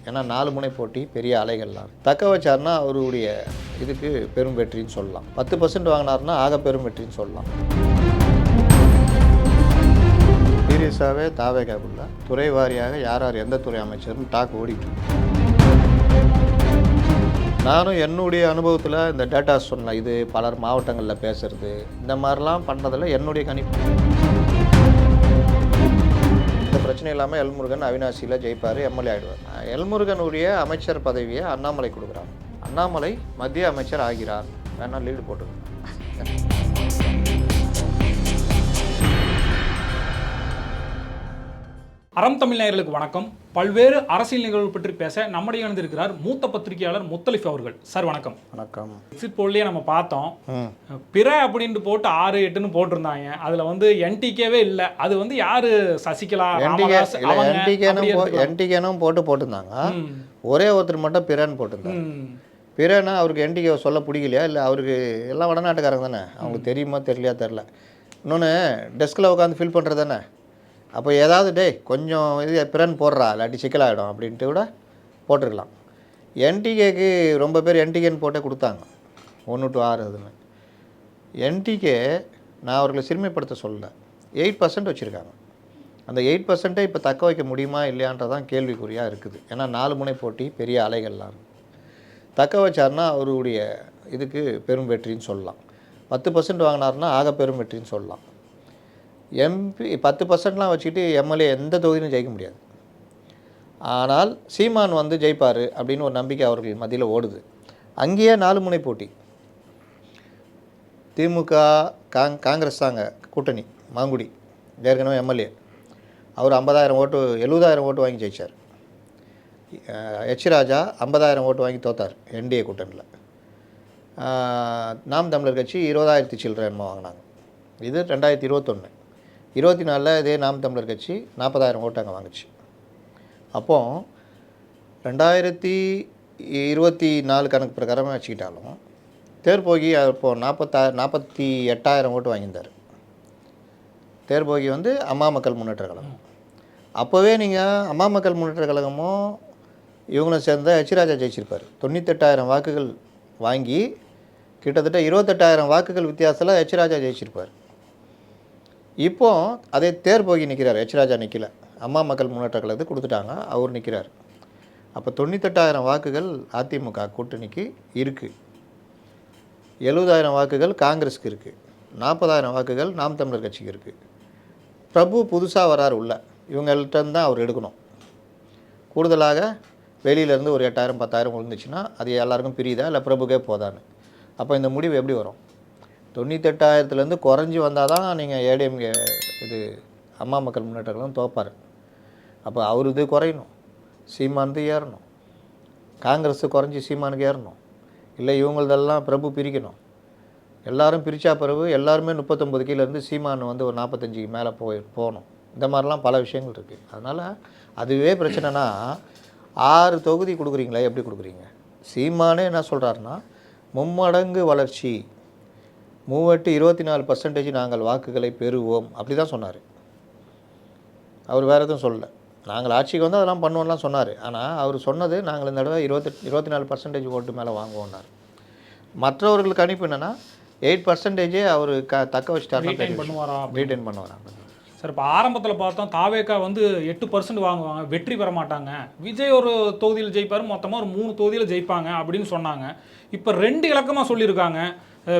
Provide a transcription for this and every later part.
ஏன்னா 4 முனை போட்டி பெரிய அலைகள்லாம் தக்க வச்சார்னா அவருடைய இதுக்கு பெரும் வெற்றின்னு சொல்லலாம். 10% வாங்கினார்னா ஆக பெரும் வெற்றின்னு சொல்லலாம். சீரியஸாகவே தாவேகாக்குள்ள துறை வாரியாக யார் யார் எந்த துறை அமைச்சர்னு டாக் ஓடிட்டு. நானும் என்னுடைய அனுபவத்தில் இந்த டேட்டா சொன்னேன். இது பலர் மாவட்டங்களில் பேசுகிறது இந்த மாதிரிலாம் பண்ணுறதில் என்னுடைய கணிப்பு. இந்த பிரச்சனை இல்லாமல் எல்முருகன் அவினாசியில் ஜெயிப்பார், எம்எல்ஏ ஆகிடுவார். எல்முருகனுடைய அமைச்சர் பதவியை அண்ணாமலை கொடுக்குறாங்க. அண்ணாமலை மத்திய அமைச்சர் ஆகிறார். வேணால் லீடு போட்டுருங்க. அறம் தமிழ் நேயர்களுக்கு வணக்கம். பல்வேறு அரசியல் நிகழ்வு பற்றி பேச நம்முடைய இணைந்திருக்கிறார் மூத்த பத்திரிகையாளர் முத்தலிஃப் அவர்கள். சார் வணக்கம். வணக்கம். எக்ஸிட் போல்லையே நம்ம பார்த்தோம், பிற அப்படின்ட்டு போட்டு 6, 8ன்னு போட்டிருந்தாங்க. அதில் வந்து என்டிகேவே இல்லை. அது வந்து யாரு? சசிகலா, என்டிகேனும் போட்டிருந்தாங்க. ஒரே ஒருத்தர் மட்டும் பிறன்னு போட்டிருந்தாங்க. பிறன்னா அவருக்கு என்டிகே சொல்ல பிடிக்கலையா? இல்லை அவருக்கு எல்லாம் வடநாட்டுக்காரங்க தானே, அவங்களுக்கு தெரியுமா தெரியலையா தெரில. இன்னொன்று டெஸ்கில் உட்காந்து ஃபில் பண்ணுறது தானே. அப்போ ஏதாவது கொஞ்சம் இது பிறன் போடுறா இல்லாட்டி சிக்கலாகிடும் அப்படின்ட்டு கூட போட்டிருக்கலாம். என்டிகேக்கு ரொம்ப பேர் என்டிகேன்னு போட்டே கொடுத்தாங்க 1 to 6 அதுன்னு. என்டிகே நான் அவர்களை சிறுமைப்படுத்த சொல்லலை, 8% வச்சுருக்காங்க. அந்த 8% இப்போ தக்க வைக்க முடியுமா இல்லையான்றதான் கேள்விக்குறியாக இருக்குது. ஏன்னா 4 முனை போட்டி பெரிய அலைகள்லாம் தக்க வச்சார்னா அவருடைய இதுக்கு பெரும் வெற்றின்னு சொல்லலாம். 10% வாங்கினார்னா ஆக பெரும் வெற்றின்னு சொல்லலாம். எம்பி 10%லாம் வச்சுக்கிட்டு எம்எல்ஏ எந்த தொகுதியிலும் ஜெயிக்க முடியாது. ஆனால் சீமான் வந்து ஜெயிப்பார் அப்படின்னு ஒரு நம்பிக்கை அவர்கள் மத்தியில் ஓடுது. அங்கேயே 4 முனை போட்டி. திமுக காங்கிரஸ் தாங்க கூட்டணி. மாங்குடி ஏற்கனவே எம்எல்ஏ, அவர் 50,000 ஓட்டு 70,000 ஓட்டு வாங்கி ஜெயித்தார். எச் ராஜா 50,000 ஓட்டு வாங்கி தோத்தார் என்டிஏ கூட்டணியில். நாம் தமிழர் கட்சி 20,000 சில்லறை என்னமோ வாங்கினாங்க. இது 2021. 24 இதே நாம் தமிழர் கட்சி 40,000 ஓட்டு அங்கே வாங்குச்சு. அப்போது 2024 கணக்கு பிரகாரமாக வச்சுக்கிட்டாலும் தேர்போகி அப்போது 48,000 ஓட்டு வாங்கியிருந்தார். தேர்போகி வந்து அம்மா மக்கள் முன்னேற்ற கழகம். அப்போவே நீங்கள் அம்மா மக்கள் முன்னேற்ற கழகமும் இவங்களும் சேர்ந்த எச் ராஜா ஜெயிச்சிருப்பார். 98,000 வாக்குகள் வாங்கி கிட்டத்தட்ட 28,000 வாக்குகள் வித்தியாசத்தில் எச் ராஜா ஜெயிச்சிருப்பார். இப்போது அதே தேர்போகி நிற்கிறார். எச் ராஜா நிற்கல, அம்மா மக்கள் முன்னேற்ற கழகத்துக்கு கொடுத்துட்டாங்க, அவர் நிற்கிறார். அப்போ 98,000 வாக்குகள் அதிமுக கூட்டணிக்கு இருக்குது, 70,000 வாக்குகள் காங்கிரஸுக்கு இருக்குது, 40,000 வாக்குகள் நாம் தமிழர் கட்சிக்கு இருக்குது. பிரபு புதுசாக வரார் உள்ள, இவங்கள்ட்ட தான் அவர் எடுக்கணும். கூடுதலாக வெளியிலேருந்து ஒரு 8,000 10,000 விழுந்துச்சுன்னா அது எல்லாருக்கும் பிரியுதா இல்லை பிரபுக்கே போதான்னு. அப்போ இந்த முடிவு எப்படி வரும்? 98,000லேருந்து குறைஞ்சி வந்தால் தான் நீங்கள் ஏடிஎம்கே இது அம்மா மக்கள் முன்னேற்றங்களும் தோப்பார். அப்போ அவர் இது குறையணும், சீமானது ஏறணும். காங்கிரஸு குறைஞ்சி சீமானுக்கு ஏறணும். இல்லை இவங்களதெல்லாம் பிரபு பிரிக்கணும். எல்லோரும் பிரித்தா பிறகு எல்லாருமே 39 கீழேருந்து சீமான் வந்து ஒரு 45 மேலே போகணும். இந்த மாதிரிலாம் பல விஷயங்கள் இருக்குது. அதனால் அதுவே பிரச்சனைனா 6 தொகுதி கொடுக்குறீங்களா, எப்படி கொடுக்குறீங்க? சீமானே என்ன சொல்கிறாருன்னா, மும்மடங்கு வளர்ச்சி, 24% நாங்கள் வாக்குகளை பெறுவோம் அப்படி தான் சொன்னார். அவர் வேறு எதுவும் சொல்லலை. நாங்கள் ஆட்சிக்கு வந்து அதெல்லாம் பண்ணுவோம்லாம் சொன்னார். ஆனால் அவர் சொன்னது நாங்கள் இந்த தடவை 24% ஓட்டு மேலே வாங்குவோம்னார். மற்றவர்களுக்கு கணிப்பு என்னென்னா 8% அவர் தக்க வச்சுட்டாருன்னா ரீட்டைன் பண்ணுவாராங்க. சார், இப்போ ஆரம்பத்தில் பார்த்தோம் தாவேகா வந்து 8% வாங்குவாங்க, வெற்றி பெற மாட்டாங்க. விஜய் ஒரு தொகுதியில் ஜெயிப்பார், மொத்தமாக ஒரு 3 தொகுதியில் ஜெயிப்பாங்க அப்படின்னு சொன்னாங்க. இப்போ 2 இலக்கமாக சொல்லியிருக்காங்க.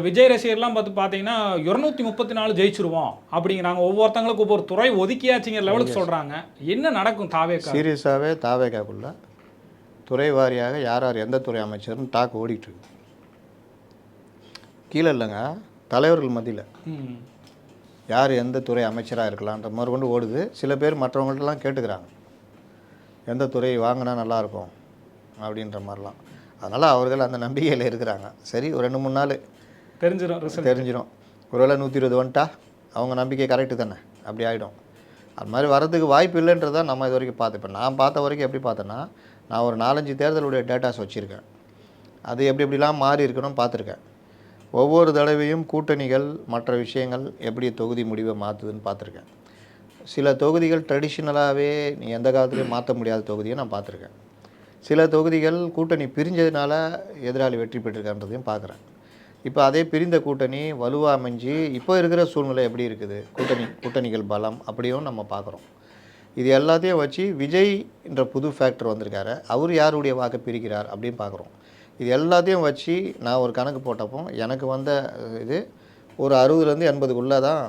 விஜய் ரசிகர்லாம் பார்த்தீங்கன்னா 234 ஜெயிச்சிருவோம் அப்படிங்கிறாங்க. ஒவ்வொருத்தங்களுக்கும் ஒவ்வொரு துறை ஒதுக்கியாச்சுங்கிற லெவலுக்கு சொல்கிறாங்க. என்ன நடக்கும் தாவேகா? சீரியஸாகவே தாவேகாக்குள்ள துறை வாரியாக யார் யார் எந்த துறை அமைச்சர்னு டாக் ஓடிட்டுருக்கு. கீழே இல்லைங்க, தலைவர்கள் மத்தியில் யார் எந்த துறை அமைச்சராக இருக்கலான்ற மாதிரி கொண்டு ஓடுது. சில பேர் மற்றவங்கள்ட்டலாம் கேட்டுக்கிறாங்க, எந்த துறை வாங்கினா நல்லாயிருக்கும் அப்படின்ற மாதிரிலாம். அதனால் அவர்கள் அந்த நம்பிக்கையில் இருக்கிறாங்க. சரி, ஒரு 2-3 நாள் தெரிஞ்சிடும். ஒருவேளை 120 வந்துட்டா அவங்க நம்பிக்கை கரெக்டு தானே, அப்படி ஆகிடும். அது மாதிரி வரதுக்கு வாய்ப்பு இல்லைன்றதான் நம்ம இது வரைக்கும் பார்த்து. இப்போ நான் பார்த்த வரைக்கும் எப்படி பார்த்தேன்னா, நான் ஒரு 4-5 தேர்தலுடைய டேட்டாஸ் வச்சுருக்கேன். அது எப்படிலாம் மாறி இருக்கணும் பார்த்துருக்கேன். ஒவ்வொரு தடவையும் கூட்டணிகள் மற்ற விஷயங்கள் எப்படி தொகுதி முடிவை மாற்றுதுன்னு பார்த்துருக்கேன். சில தொகுதிகள் ட்ரெடிஷ்னலாகவே நீ எந்த காலத்துலையும் மாற்ற முடியாத தொகுதியை நான் பார்த்துருக்கேன். சில தொகுதிகள் கூட்டணி பிரிஞ்சதுனால எதிராளி வெற்றி பெற்றிருக்கான்றதையும் பார்க்குறேன். இப்போ அதே பிரிந்த கூட்டணி வலுவாக அமைஞ்சு இப்போ இருக்கிற சூழ்நிலை எப்படி இருக்குது, கூட்டணிகள் பலம் அப்படியும் நம்ம பார்க்குறோம். இது எல்லாத்தையும் வச்சு விஜய் என்ற புது ஃபேக்டர் வந்திருக்காரு, அவர் யாருடைய வாக்கை பிரிக்கிறார் அப்படின்னு பார்க்குறோம். இது எல்லாத்தையும் வச்சு நான் ஒரு கணக்கு போட்டப்போ எனக்கு வந்த இது ஒரு 60லேருந்து 80க்குள்ளே தான்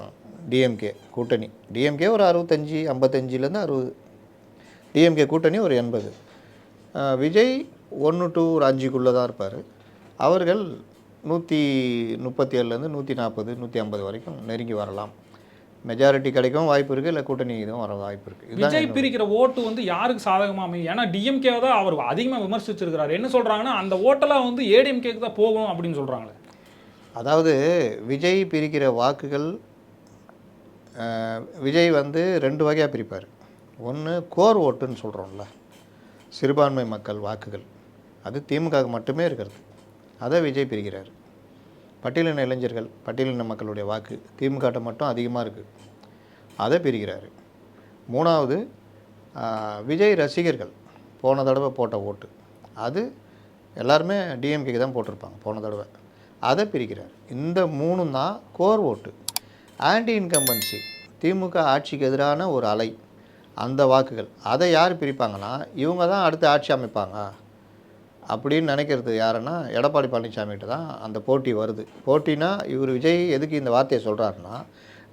டிஎம்கே கூட்டணி. டிஎம்கே ஒரு 65, 55லேருந்து 60, டிஎம்கே கூட்டணி ஒரு 80. விஜய் 1 to 5க்குள்ளே தான் இருப்பார். அவர்கள் 137லேருந்து 140, 150 வரைக்கும் நெருங்கி வரலாம். மெஜாரிட்டி கிடைக்கவும் வாய்ப்பு இருக்குது, இல்லை கூட்டணி இதுவும் வர வாய்ப்பு இருக்குது. விஜய் பிரிக்கிற ஓட்டு வந்து யாருக்கு சாதகமாக அமையும்? ஏன்னா டிஎம்கே தான் அவர் அதிகமாக விமர்சிச்சிருக்கிறார். என்ன சொல்கிறாங்கன்னா அந்த ஓட்டெல்லாம் வந்து ஏடிஎம்கேக்கு தான் போகும் அப்படின்னு சொல்கிறாங்களே. அதாவது விஜய் பிரிக்கிற வாக்குகள் விஜய் வந்து 2 வகையாக பிரிப்பார். ஒன்று கோர் ஓட்டுன்னு சொல்கிறோம்ல, சிறுபான்மை மக்கள் வாக்குகள், அது திமுகவுக்கு மட்டுமே இருக்கிறது, அதை விஜய் பிரிக்கிறார். பட்டியலின இளைஞர்கள், பட்டியலின மக்களுடைய வாக்கு திமுகட்ட மட்டும் அதிகமாக இருக்குது, அதை பிரிக்கிறார். 3வது விஜய் ரசிகர்கள் போன தடவை போட்ட ஓட்டு, அது எல்லாருமே டிஎம்கேக்கு தான் போட்டிருப்பாங்க போன தடவை, அதை பிரிக்கிறார். இந்த 3 தான் கோர் ஓட்டு. ஆன்டி இன்கம்பன்சி, திமுக ஆட்சிக்கு எதிரான ஒரு அலை, அந்த வாக்குகள், அதை யார் பிரிப்பாங்கன்னா இவங்க தான் அடுத்து ஆட்சி அமைப்பாங்க அப்படின்னு நினைக்கிறது யாருன்னா எடப்பாடி பழனிசாமிகிட்ட தான் அந்த போட்டி வருது. போட்டினா இவர் விஜய் எதுக்கு இந்த வார்த்தையை சொல்கிறாருன்னா,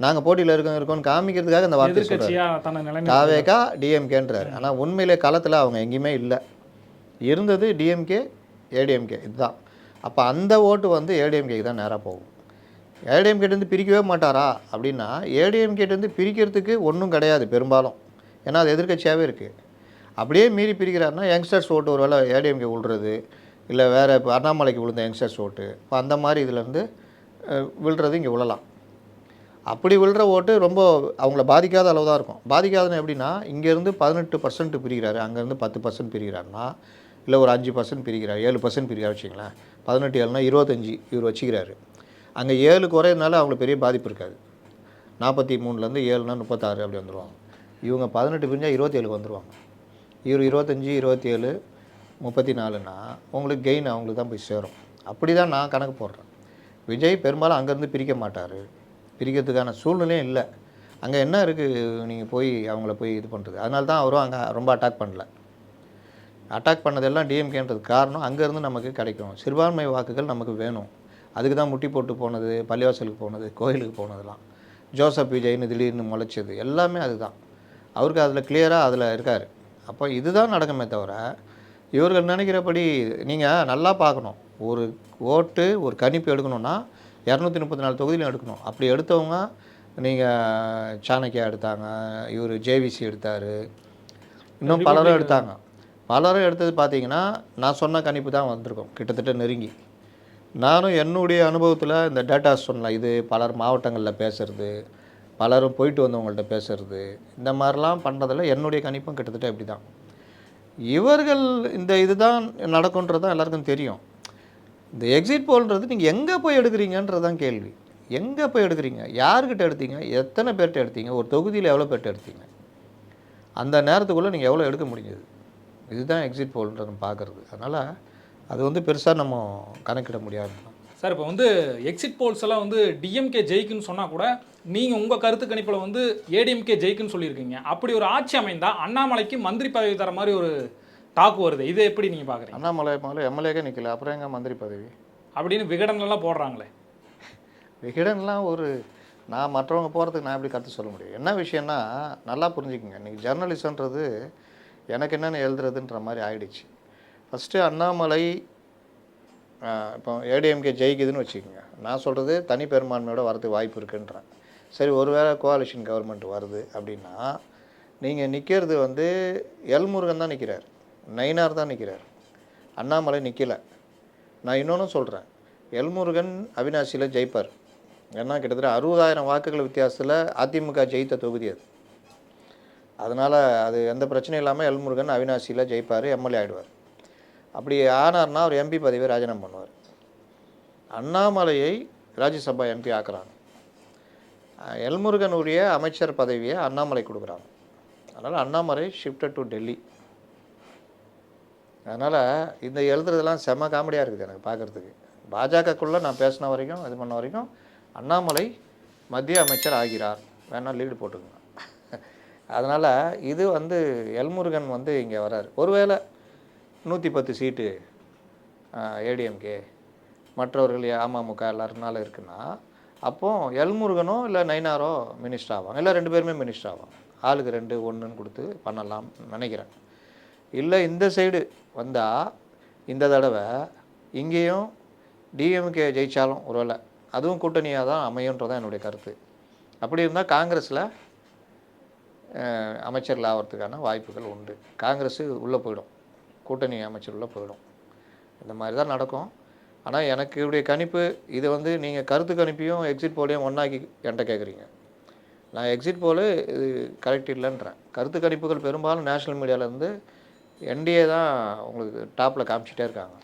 நாங்கள் போட்டியில் இருக்கோன்னு காமிக்கிறதுக்காக இந்த வார்த்தையை சொல்கிறார். தாவேகா டிஎம்கேன்றார். ஆனால் உண்மையிலே களத்தில் அவங்க எங்கேயுமே இல்லை, இருந்தது டிஎம்கே ஏடிஎம்கே இதுதான். அப்போ அந்த ஓட்டு வந்து ஏடிஎம்கேக்கு தான் நேராக போகும். ஏடிஎம்கேட்டேருந்து பிரிக்கவே மாட்டாரா அப்படின்னா, ஏடிஎம்கேட்டேருந்து பிரிக்கிறதுக்கு ஒன்றும் கிடையாது பெரும்பாலும், ஏன்னா அது எதிர்க்கட்சியாகவே இருக்குது. அப்படியே மீறி பிரிக்கிறாருன்னா யங்ஸ்டர்ஸ் ஓட்டு ஒரு வேளை ஏடிஎம்கே விழுறது, இல்லை வேறு இப்போ அண்ணாமலைக்கு விழுந்த யங்ஸ்டர்ஸ் ஓட்டு, இப்போ அந்த மாதிரி இதிலேருந்து விழுறது இங்கே விழலாம். அப்படி விழுற ஓட்டு ரொம்ப அவங்கள பாதிக்காத அளவு தான் இருக்கும். பாதிக்காதுன்னு எப்படின்னா, இங்கேருந்து 18% பிரிக்கிறாரு, அங்கேருந்து 10% பிரிக்கிறாருன்னா, இல்லை ஒரு 5% பிரிக்கிறார், 7% பிரிக்கிறார் வச்சுங்களேன், 18 7னா 25 இவர் வச்சுக்கிறாரு. அங்கே 7 குறையிறதுனால அவங்களுக்கு பெரிய பாதிப்பு இருக்காது. 43லேருந்து 7னா 36 அப்படி வந்துடுவாங்க. இவங்க 18 பிரிஞ்சால் 27க்கு வந்துடுவாங்க. இவர் 25 27 34னா உங்களுக்கு கெயின் அவங்களுக்கு தான் போய் சேரும். அப்படி தான் நான் கணக்கு போடுறேன். விஜய் பெரும்பாலும் அங்கேருந்து பிரிக்க மாட்டார், பிரிக்கிறதுக்கான சூழ்நிலையும் இல்லை. அங்கே என்ன இருக்குது நீங்கள் போய் அவங்கள போய் இது பண்ணுறது? அதனால தான் அவரும் அங்கே ரொம்ப அட்டாக் பண்ணல. அட்டாக் பண்ணதெல்லாம் டிஎம்கேன்றது காரணம், அங்கேருந்து நமக்கு கிடைக்கும் சிறுபான்மை வாக்குகள் நமக்கு வேணும். அதுக்கு தான் முட்டி போட்டு போனது, பள்ளிவாசலுக்கு போனது, கோயிலுக்கு போனதெல்லாம், ஜோசப் விஜய்னு திடீர்னு முளைச்சது எல்லாமே அதுதான். அவருக்கு அதில் கிளியராக அதில் இருக்கார். அப்போ இதுதான் நடக்குமே தவிர இவர்கள் நினைக்கிறபடி நீங்கள் நல்லா பார்க்கணும். ஒரு ஓட்டு ஒரு கணிப்பு எடுக்கணும்னா 234 தொகுதியிலும் எடுக்கணும். அப்படி எடுத்தவங்க நீங்கள் சாணக்கியா எடுத்தாங்க, இவர் ஜேவிசி எடுத்தார், இன்னும் பலரும் எடுத்தாங்க. பலரும் எடுத்தது பார்த்தீங்கன்னா நான் சொன்ன கணிப்பு தான் வந்திருக்கோம் கிட்டத்தட்ட நெருங்கி. நானும் என்னுடைய அனுபவத்தில் இந்த டேட்டா சொன்னேன். இது பலர் மாவட்டங்களில் பேசுகிறது, பலரும் போயிட்டு வந்தவங்கள்ட்ட பேசுகிறது, இந்த மாதிரிலாம் பண்ணுறதில் என்னுடைய கணிப்பும் கிட்டத்தட்ட இப்படி தான். இவர்கள் இந்த இதுதான் நடக்குன்றது தான் எல்லாருக்கும் தெரியும். இந்த எக்ஸிட் போல்ன்றது நீங்கள் எங்கே போய் எடுக்கிறீங்கன்றது தான் கேள்வி. எங்கே போய் எடுக்கிறீங்க, யார்கிட்ட எடுத்தீங்க, எத்தனை பேர்கிட்ட எடுத்தீங்க, ஒரு தொகுதியில் எவ்வளோ பேர்கிட்ட எடுத்தீங்க, அந்த நேரத்துக்குள்ளே நீங்கள் எவ்வளோ எடுக்க முடிஞ்சது, இதுதான் எக்ஸிட் போல்ன்றது பார்க்குறது. அதனால் அது வந்து பெருசாக நம்ம கணக்கிட முடியாது சார். இப்போ வந்து எக்ஸிட் போல்ஸ் எல்லாம் வந்து டிஎம்கே ஜெயிக்குன்னு சொன்னால் கூட நீங்கள் உங்கள் கருத்து கணிப்பில் வந்து ஏடிஎம்கே ஜெயிக்குன்னு சொல்லியிருக்கீங்க. அப்படி ஒரு ஆட்சி அமைந்தால் அண்ணாமலைக்கு மந்திரி பதவி தர மாதிரி ஒரு டாக்கு வருது. இதை எப்படி நீங்கள் பார்க்குறீங்க? அண்ணாமலை முதல்ல எம்எல்ஏக்கே நிற்கல, அப்புறம் எங்கே மந்திரி பதவி அப்படின்னு விகடன்லாம் போடுறாங்களே. விகடன்லாம் நான் மற்றவங்க போகிறதுக்கு நான் எப்படி கருத்து சொல்ல முடியும்? என்ன விஷயம்னா நல்லா புரிஞ்சுக்குங்க. இன்றைக்கி ஜேர்னலிசம்ன்றது எனக்கு என்னென்னு எழுதுறதுன்ற மாதிரி ஆயிடுச்சு. ஃபஸ்ட்டு அண்ணாமலை இப்போ ஏடிஎம்கே ஜெயிக்குதுன்னு வச்சுக்கோங்க, நான் சொல்கிறது தனி பெரும்பான்மையோட வரதுக்கு வாய்ப்பு இருக்குன்றேன். சரி, ஒருவேளை கோஆலிஷன் கவர்மெண்ட் வருது அப்படின்னா நீங்கள் நிற்கிறது வந்து எல்முருகன் தான் நிற்கிறார், நயினார் தான் நிற்கிறார், அண்ணாமலை நிற்கலை. நான் இன்னொன்று சொல்கிறேன், எல்முருகன் அவினாசியில் ஜெயிப்பார். ஏன்னா கிட்டத்தட்ட 60,000 வாக்குகள் வித்தியாசத்தில் அதிமுக ஜெயித்த தொகுதி அது. அதனால் அது எந்த பிரச்சனையும் இல்லாமல் எல்முருகன் அவினாசியில் ஜெயிப்பார், எம்எல்ஏ ஆகிடுவார். அப்படி ஆனார்னா அவர் எம்பி பதவியை ராஜினாமா பண்ணுவார். அண்ணாமலையை ராஜ்யசபா எம்பி ஆக்குறாங்க, எல்முருகனுடைய அமைச்சர் பதவியை அண்ணாமலை கொடுக்குறாங்க. அதனால் அண்ணாமலை ஷிஃப்டட் டு டெல்லி. அதனால் இந்த எழுதுறதெல்லாம் செம்ம காமெடியாக இருக்குது எனக்கு பார்க்குறதுக்கு. பாஜகக்குள்ளே நான் பேசின வரைக்கும் இது பண்ண வரைக்கும் அண்ணாமலை மத்திய அமைச்சர் ஆகிறார், வேணால் லீடு போட்டுக்கோங்க. அதனால் இது வந்து எல்முருகன் வந்து இங்கே வராரு. ஒருவேளை 110 சீட்டு ஏடிஎம்கே மற்றவர்கள் அமமுக எல்லாருனால இருக்குன்னா, அப்போது எல்முருகனோ இல்லை நயினாரோ மினிஸ்டர் ஆவாங்க, இல்லை 2 பேருமே மினிஸ்டர் ஆவாங்க. ஆளுக்கு 2 1ன்னு கொடுத்து பண்ணலாம் நினைக்கிறேன். இல்லை இந்த சைடு வந்தால் இந்த தடவை இங்கேயும் டிஎம்கே ஜெயித்தாலும் ஒருவேளை அதுவும் கூட்டணியாக தான் அமையுன்றதான் என்னுடைய கருத்து. அப்படி இருந்தால் காங்கிரஸில் அமைச்சர்கள் ஆகிறதுக்கான வாய்ப்புகள் உண்டு. காங்கிரஸ் உள்ளே போயிடும், கூட்டணி அமைச்சர் உள்ளே போயிடும். இந்த மாதிரி தான் நடக்கும். ஆனால் எனக்கு இப்படி கணிப்பு இது வந்து நீங்கள் கருத்து கணிப்பையும் எக்ஸிட் போலையும் ஒன்றாக்கி என்கிட்ட கேட்குறீங்க. நான் எக்ஸிட் போல் இது கரெக்ட் இல்லைன்றேன். கருத்து கணிப்புகள் பெரும்பாலும் நேஷ்னல் மீடியாவிலேருந்து என்டிஏ தான் உங்களுக்கு டாப்பில் காமிச்சிட்டே இருக்காங்க.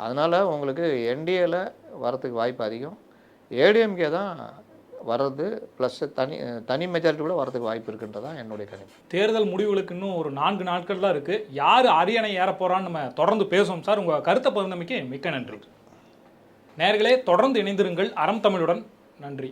அதனால் உங்களுக்கு என்டிஏவில் வரத்துக்கு வாய்ப்பு அதிகம். ஏடிஎம்கே தான் வர்றது ப்ளஸ் தனி மெஜாரிட்டி கூட வரதுக்கு வாய்ப்பு இருக்குன்றதான் என்னுடைய கணிப்பு. தேர்தல் முடிவுகளுக்கு இன்னும் ஒரு 4 நாட்கள் தான் இருக்குது. யார் அரியணை ஏற போகிறான்னு நம்ம தொடர்ந்து பேசுவோம் சார். உங்கள் கருத்தை பகிர்ந்தமைக்கு மிக்க நன்றி. நேயர்களே, தொடர்ந்து இணைந்திருங்கள் அறம் தமிழுடன். நன்றி.